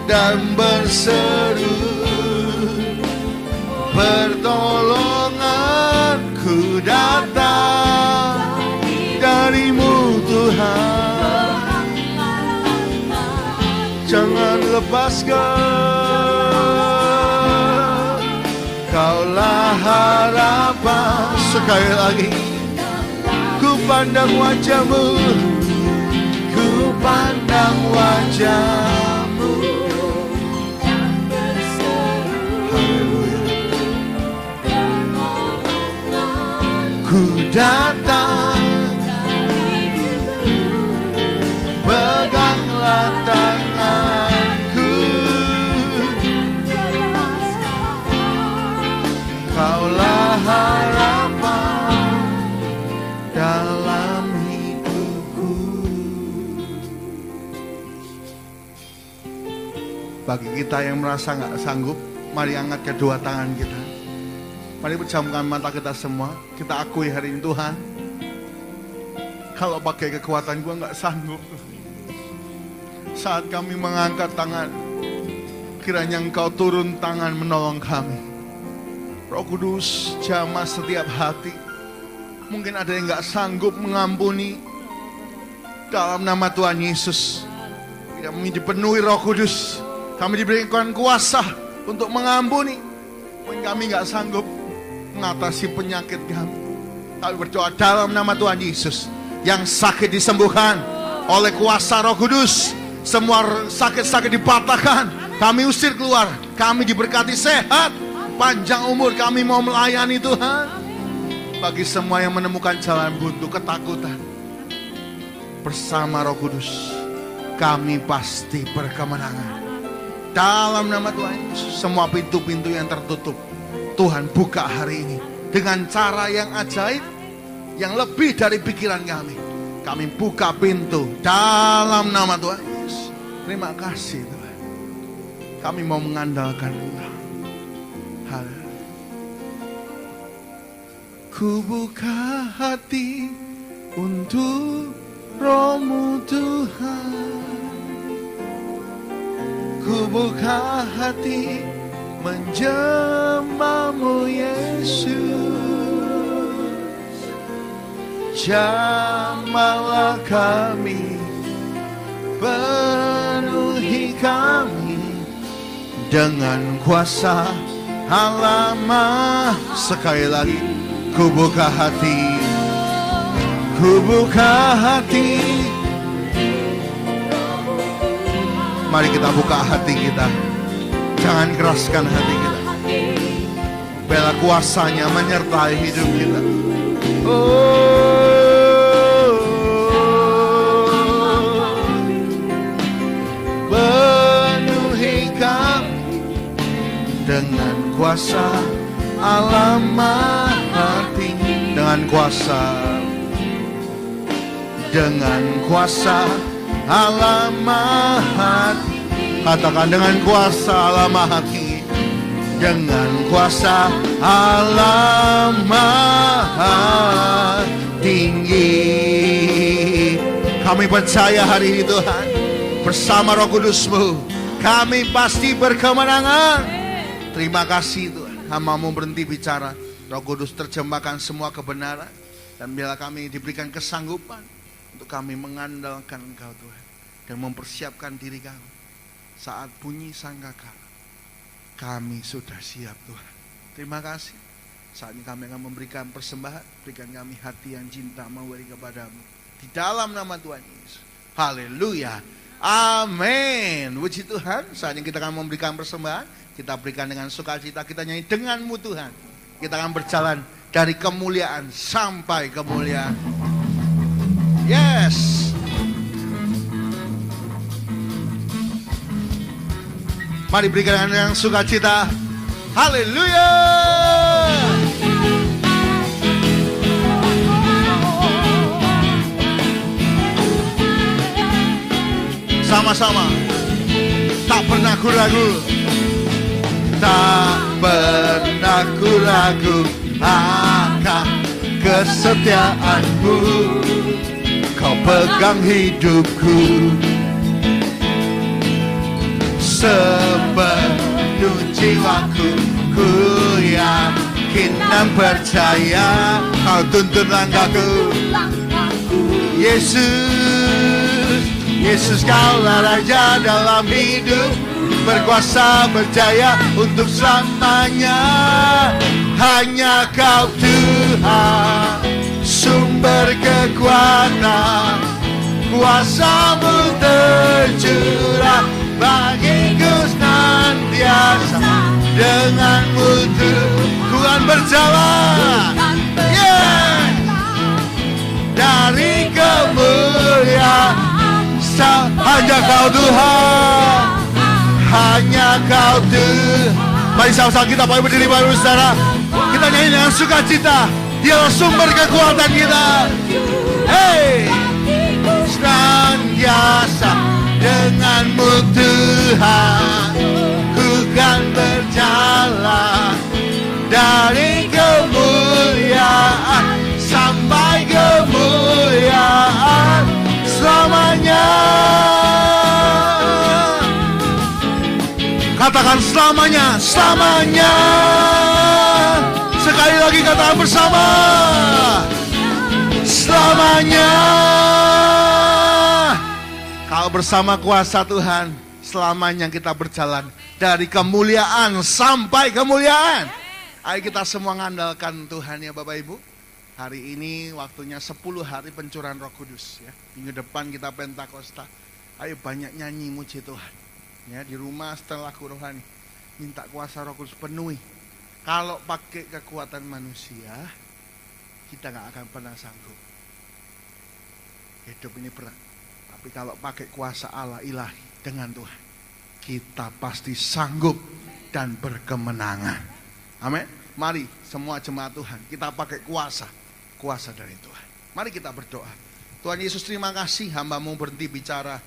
dan berseru, pertolonganku datang dari-Mu Tuhan. Jangan lepaskan. Kaulah harapan. Sekali lagi, ku pandang wajah-Mu, ku pandang wajah-Mu. Haleluya. Ku datang, peganglah tanganku. Kaulah harapan dalam hidupku. Bagi kita yang merasa gak sanggup, mari angkat kedua tangan kita. Mari pejamkan mata kita semua. Kita akui hari ini, Tuhan, kalau pakai kekuatan gue gak sanggup. Saat kami mengangkat tangan, kiranya Engkau turun tangan menolong kami. Roh Kudus, jamah setiap hati. Mungkin ada yang gak sanggup mengampuni. Dalam nama Tuhan Yesus, kami dipenuhi Roh Kudus. Kami diberikan kuasa untuk mengampuni. Mungkin kami gak sanggup mengatasi penyakit kami. Kami berdoa dalam nama Tuhan Yesus. Yang sakit disembuhkan oleh kuasa Roh Kudus. Semua sakit-sakit dipatahkan. Kami usir keluar. Kami diberkati sehat, panjang umur. Kami mau melayani Tuhan. Bagi semua yang menemukan jalan buntu, ketakutan, bersama Roh Kudus, kami pasti berkemenangan. Dalam nama Tuhan Yesus, semua pintu-pintu yang tertutup, Tuhan buka hari ini. Dengan cara yang ajaib, yang lebih dari pikiran kami. Kami buka pintu dalam nama Tuhan Yesus. Terima kasih Tuhan. Kami mau mengandalkan Engkau. Haleluya. Ku buka hati untuk Roh-Mu Tuhan. Ku buka hati menjamah-Mu Yesus. Jamahlah kami, penuhi kami dengan kuasa Allah. Sekali lagi, ku buka hati, ku buka hati. Mari kita buka hati kita. Jangan keraskan hati kita. Biarlah kuasanya menyertai hidup kita. Penuhi kami dengan kuasa Allah Maha Tinggi. Dengan kuasa Allah Maha Tinggi. Katakan dengan kuasa Allah Maha Tinggi. Dengan kuasa Allah Maha Tinggi. Kami percaya hari ini Tuhan, bersama Roh Kudus-Mu kami pasti berkemenangan. Terima kasih Tuhan, hamba-Mu berhenti bicara, Roh Kudus terjemahkan semua kebenaran. Dan biarlah kami diberikan kesanggupan untuk kami mengandalkan Engkau Tuhan, dan mempersiapkan diri kami saat bunyi sangkakala. Kami sudah siap Tuhan. Terima kasih. Saat ini kami akan memberikan persembahan. Berikan kami hati yang cinta memberi kepadamu. Di dalam nama Tuhan Yesus. Haleluya. Amin. Puji Tuhan. Saat ini kita akan memberikan persembahan. Kita berikan dengan sukacita. Kita nyanyi denganmu Tuhan. Kita akan berjalan dari kemuliaan sampai kemuliaan. Yes. Mari berikan dengan sukacita. Haleluya. Sama-sama. Tak pernah ku ragu. Tak pernah ku ragu akan kesetiaanmu. Kau pegang hidupku sepenuh jiwaku, ku yakin dan percaya. Kau tuntun langkahku, Yesus. Yesus kaulah Raja dalam hidup, berkuasa berjaya untuk selamanya. Hanya Kau Tuhan, sumber kekuatan, kuasa-Mu tercurah bagiku senantiasa. Denganmu Tuhan berjalan, yeah. Dari kemuliaan hanya Kau Tuhan, hanya Kau Tuhan. Mari sama-sama kita boleh berdiri baru saudara. Kita nyanyi dengan sukacita. Dialah sumber kekuatan kita. Hey, senantiasa denganmu Tuhan, ku kan berjalan dari kemuliaan sampai kemuliaan selamanya. Katakan selamanya, selamanya. Sekali lagi katakan bersama, selamanya. Kau bersama kuasa Tuhan, selamanya kita berjalan dari kemuliaan sampai kemuliaan. Ayo kita semua mengandalkan Tuhan ya Bapak Ibu. Hari ini waktunya 10 hari pencurahan Roh Kudus ya. Minggu depan kita Pentakosta. Ayo banyak nyanyi muji Tuhan. Ya, di rumah setelah lagu rohani minta kuasa Roh Kudus penuhi. Kalau pakai kekuatan manusia, kita nggak akan pernah sanggup. Hidup ini berat. Tapi kalau pakai kuasa Allah ilahi dengan Tuhan, kita pasti sanggup dan berkemenangan. Amin. Mari semua jemaat Tuhan, kita pakai kuasa dari Tuhan. Mari kita berdoa. Tuhan Yesus, terima kasih hamba-Mu berhenti bicara.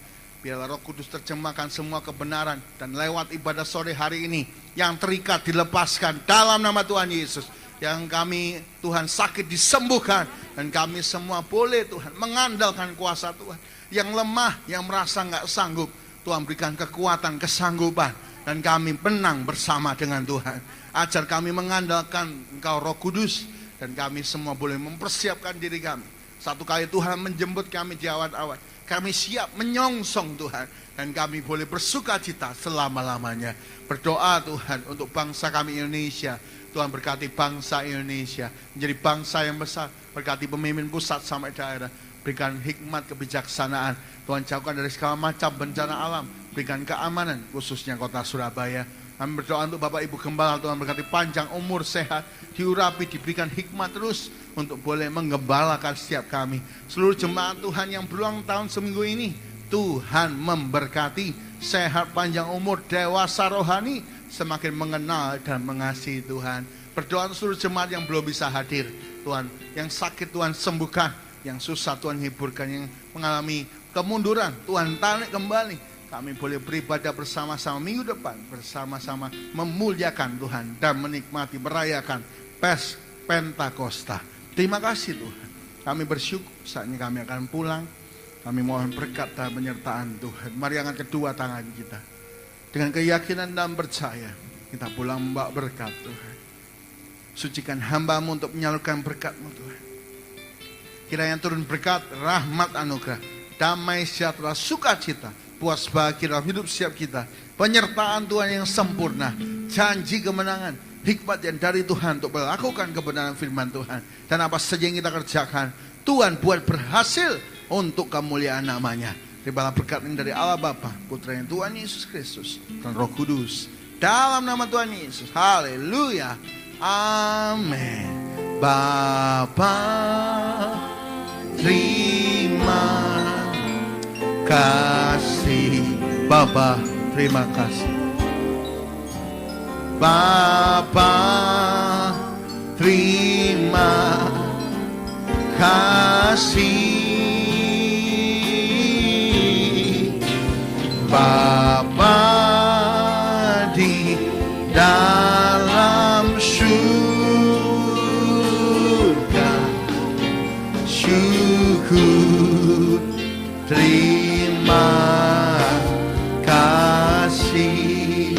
Biarlah Roh Kudus terjemahkan semua kebenaran. Dan lewat ibadah sore hari ini, yang terikat dilepaskan dalam nama Tuhan Yesus. Yang kami Tuhan sakit disembuhkan. Dan kami semua boleh Tuhan mengandalkan kuasa Tuhan. Yang lemah, yang merasa gak sanggup, Tuhan berikan kekuatan, kesanggupan. Dan kami menang bersama dengan Tuhan. Ajar kami mengandalkan Engkau Roh Kudus. Dan kami semua boleh mempersiapkan diri kami. Satu kali Tuhan menjemput kami di awan-awan, kami siap menyongsong Tuhan. Dan kami boleh bersuka cita selama-lamanya. Berdoa Tuhan untuk bangsa kami Indonesia. Tuhan berkati bangsa Indonesia menjadi bangsa yang besar. Berkati pemimpin pusat sampai daerah. Berikan hikmat kebijaksanaan. Tuhan jauhkan dari segala macam bencana alam. Berikan keamanan khususnya kota Surabaya. Kami berdoa untuk Bapak Ibu Gembala, Tuhan berkati panjang umur, sehat, diurapi, diberikan hikmat terus untuk boleh menggembalakan setiap kami. Seluruh jemaat Tuhan yang berulang tahun seminggu ini, Tuhan memberkati, sehat, panjang umur, dewasa rohani, semakin mengenal dan mengasihi Tuhan. Berdoa untuk seluruh jemaat yang belum bisa hadir, Tuhan, yang sakit Tuhan sembuhkan, yang susah Tuhan hiburkan, yang mengalami kemunduran Tuhan tarik kembali. Kami boleh beribadah bersama-sama minggu depan, bersama-sama memuliakan Tuhan dan menikmati, merayakan Pes Pentakosta. Terima kasih Tuhan. Kami bersyukur saatnya kami akan pulang. Kami mohon berkat dan penyertaan Tuhan. Mari angkat kedua tangan kita. Dengan keyakinan dan percaya, kita pulang membawa berkat Tuhan. Sucikan hamba-Mu untuk menyalurkan berkat-Mu Tuhan. Kiranya turun berkat, rahmat, anugerah, damai, sejahtera, sukacita, puas bahagia dalam hidup setiap kita. Penyertaan Tuhan yang sempurna, janji kemenangan, hikmat yang dari Tuhan untuk melakukan kebenaran firman Tuhan. Dan apa saja yang kita kerjakan, Tuhan buat berhasil untuk kemuliaan namanya. Terimalah berkat ini dari Allah Bapa, Putra yang Tuhan Yesus Kristus, dan Roh Kudus. Dalam nama Tuhan Yesus, haleluya, amin. Bapa, terima kasih. Bapa, terima kasih. Bapa, terima kasih. Bapa di dalam surga, syukur, terima kasih.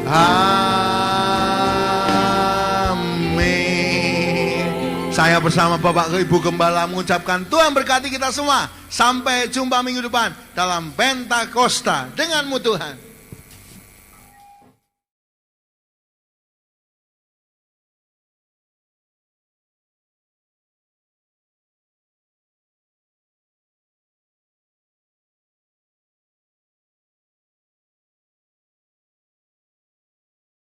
Amin. Saya bersama Bapak Ibu Gembala mengucapkan Tuhan berkati kita semua. Sampai jumpa minggu depan dalam Pentakosta denganmu Tuhan.